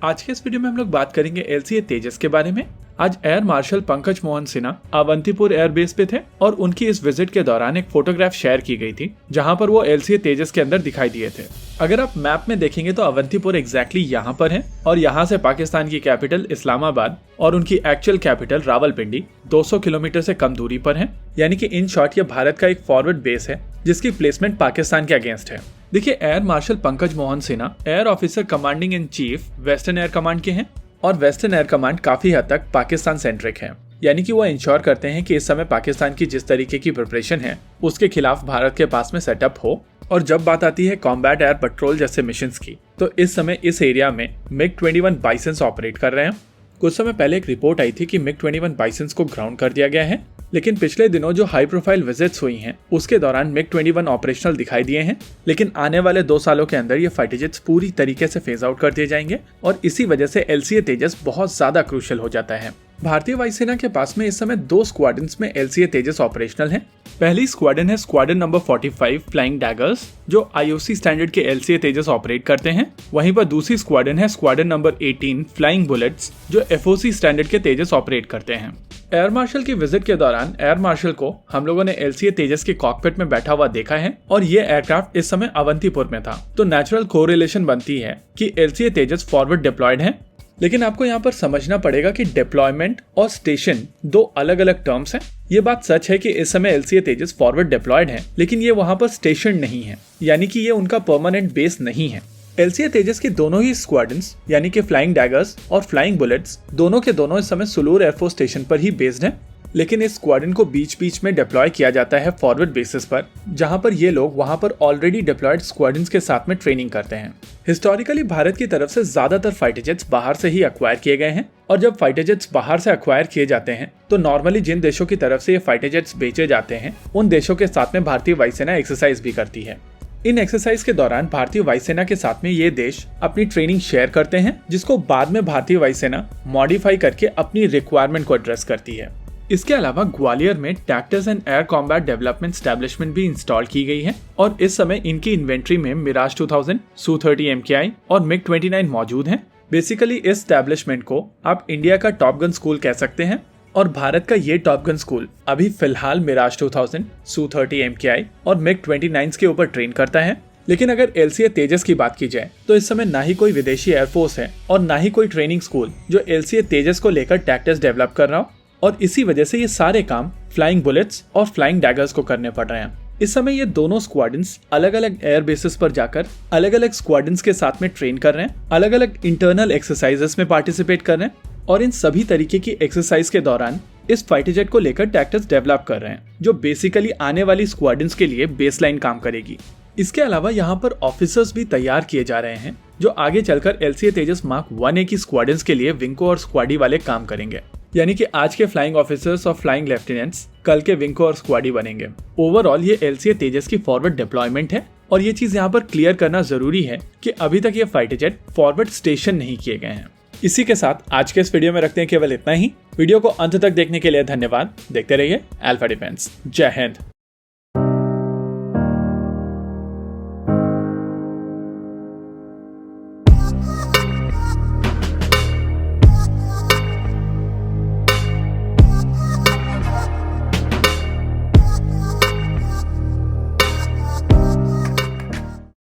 आज के इस वीडियो में हम लोग बात करेंगे LCA तेजस के बारे में। आज air marshal Pankaj Mohan Sinha Avantipur airbase पे थे और उनकी इस विजिट के दौरान एक फोटोग्राफ शेयर की गई थी जहां पर वो LCA तेजस के अंदर दिखाई दिए थे। अगर आप मैप में देखेंगे तो अवंतीपुर एग्जैक्टली यहाँ पर है और यहाँ से पाकिस्तान की कैपिटल इस्लामाबाद और उनकी एक्चुअल कैपिटल रावलपिंडी 200 किलोमीटर से कम दूरी पर है। यानी कि इन शॉर्ट ये भारत का एक फॉरवर्ड बेस है जिसकी प्लेसमेंट पाकिस्तान के अगेंस्ट है। देखिए, air marshal Pankaj Mohan Sinha air officer commanding in chief western air command के हैं और वेस्टर्न एयर कमांड काफी हद तक पाकिस्तान सेंट्रिक है। यानी कि वो इंश्योर करते हैं कि इस समय पाकिस्तान की जिस तरीके की प्रिपरेशन है उसके खिलाफ भारत के पास में सेटअप हो। और जब बात आती है कॉम्बैट एयर पेट्रोल जैसे मिशंस की, तो इस समय इस एरिया में MiG-21 बाइसन्स ऑपरेट कर रहे हैं। कुछ समय पहले एक रिपोर्ट आई थी कि MiG-21 बाइसन्स को ग्राउंड कर दिया गया है, लेकिन पिछले दिनों जो हाई प्रोफाइल विजिट्स हुई हैं उसके दौरान MiG-21 ऑपरेशनल दिखाई दिए हैं। लेकिन आने वाले 2 सालों के अंदर ये फाइटर जेट्स पूरी तरीके से फेज आउट कर दिए जाएंगे और इसी वजह से LCA तेजस बहुत ज्यादा क्रूशियल हो जाता है। भारतीय वायुसेना के पास में इस समय 2 स्क्वाड्रन्स में LCA तेजस ऑपरेशनल है। पहली स्क्वाड्रन है स्क्वाड्रन नंबर 45 फ्लाइंग डैगर्स जो IOC स्टैंडर्ड के LCA तेजस ऑपरेट करते हैं। वहीं पर दूसरी स्क्वाड्रन है स्क्वाड्रन नंबर 18 फ्लाइंग बुलेट्स जो FOC स्टैंडर्ड के तेजस ऑपरेट करते हैं। एयर मार्शल की विजिट के दौरान एयर मार्शल को हम लोगों ने LCA तेजस के कॉकपिट में बैठा हुआ देखा है और ये एयरक्राफ्ट इस समय अवंतीपुर में था। तो नेचुरल कोरिलेशन बनती है कि LCA तेजस फॉरवर्ड डिप्लॉयड है। लेकिन आपको यहाँ पर समझना पड़ेगा कि डिप्लॉयमेंट और स्टेशन 2 अलग अलग टर्म्स हैं। ये बात सच है कि इस समय LCA तेजस फॉरवर्ड डिप्लॉयड है, लेकिन ये वहाँ पर स्टेशन नहीं है, यानी कि ये उनका परमानेंट बेस नहीं है। LCA तेजस की दोनों ही स्क्वाड्रन्स यानी कि फ्लाइंग डैगर्स और फ्लाइंग बुलेट्स दोनों के दोनों इस समय सुलूर एयरफोर्स स्टेशन पर ही बेस्ड हैं। लेकिन इस स्क्वाड्रन को बीच बीच में डिप्लॉय किया जाता है फॉरवर्ड बेसिस पर, जहां पर ये लोग वहां पर ऑलरेडी डिप्लॉयड स्क्वाड्रन्स के साथ में ट्रेनिंग करते हैं। हिस्टोरिकली भारत की तरफ से ज्यादातर फाइटर जेट्स बाहर से ही अक्वायर किए गए हैं और जब फाइटर जेट्स बाहर से अक्वायर किए जाते हैं तो नॉर्मली जिन देशों की तरफ से ये फाइटर जेट्स बेचे जाते हैं उन देशों के साथ में भारतीय वायुसेना एक्सरसाइज भी करती है। इन एक्सरसाइज के दौरान भारतीय वायुसेना के साथ में ये देश अपनी ट्रेनिंग शेयर करते हैं, जिसको बाद में भारतीय वायुसेना मॉडिफाई करके अपनी रिक्वायरमेंट को एड्रेस करती है। इसके अलावा ग्वालियर में tactics and air combat development establishment भी इंस्टॉल की गई है और इस समय इनकी इन्वेंट्री में मिराज 2000, Su-30 MKI और MiG-29 मौजूद हैं। बेसिकली इस एस्टेब्लिशमेंट को आप इंडिया का टॉप गन स्कूल कह सकते हैं और भारत का ये टॉप गन स्कूल अभी फिलहाल मिराज 2000, Su-30 MKI और MiG-29 के ऊपर ट्रेन करता है। लेकिन अगर LCA तेजस की बात की जाए तो इस समय ना ही कोई विदेशी एयरफोर्स है और ना ही कोई ट्रेनिंग स्कूल जो LCA तेजस को लेकर टैक्टिक्स डेवलप कर रहा हो और इसी वजह से ये सारे काम फ्लाइंग बुलेट्स और फ्लाइंग डैगर्स को करने पड़ रहे हैं। इस समय ये दोनों स्क्वाड्रन्स अलग अलग एयर बेसिस पर जाकर अलग अलग स्क्वाड्रन्स के साथ में ट्रेन कर रहे हैं, अलग अलग इंटरनल एक्सरसाइजेस में पार्टिसिपेट कर रहे हैं और इन सभी तरीके की एक्सरसाइज के दौरान इस फाइटर जेट को लेकर टैक्टिक्स डेवलप कर रहे हैं जो बेसिकली आने वाली स्क्वाड्रन्स के लिए बेसलाइन काम करेगी। इसके अलावा यहाँ पर ऑफिसर्स भी तैयार किए जा रहे हैं जो आगे चलकर LCA तेजस मार्क 1A की स्क्वाड्रन्स के लिए विंको और स्क्वाडी वाले काम करेंगे। यानी कि आज के फ्लाइंग ऑफिसर्स और फ्लाइंग लेफ्टिनेंट्स कल के विंको और स्क्वाडी बनेंगे। ओवरऑल ये LCA तेजस की फॉरवर्ड डिप्लॉयमेंट है और ये चीज यहाँ पर क्लियर करना जरूरी है कि अभी तक ये फाइटर जेट फॉरवर्ड स्टेशन नहीं किए गए हैं। इसी के साथ आज के इस वीडियो में रखते हैं केवल इतना ही। वीडियो को अंत तक देखने के लिए धन्यवाद। देखते रहिए अल्फा डिफेंस। जय हिंद।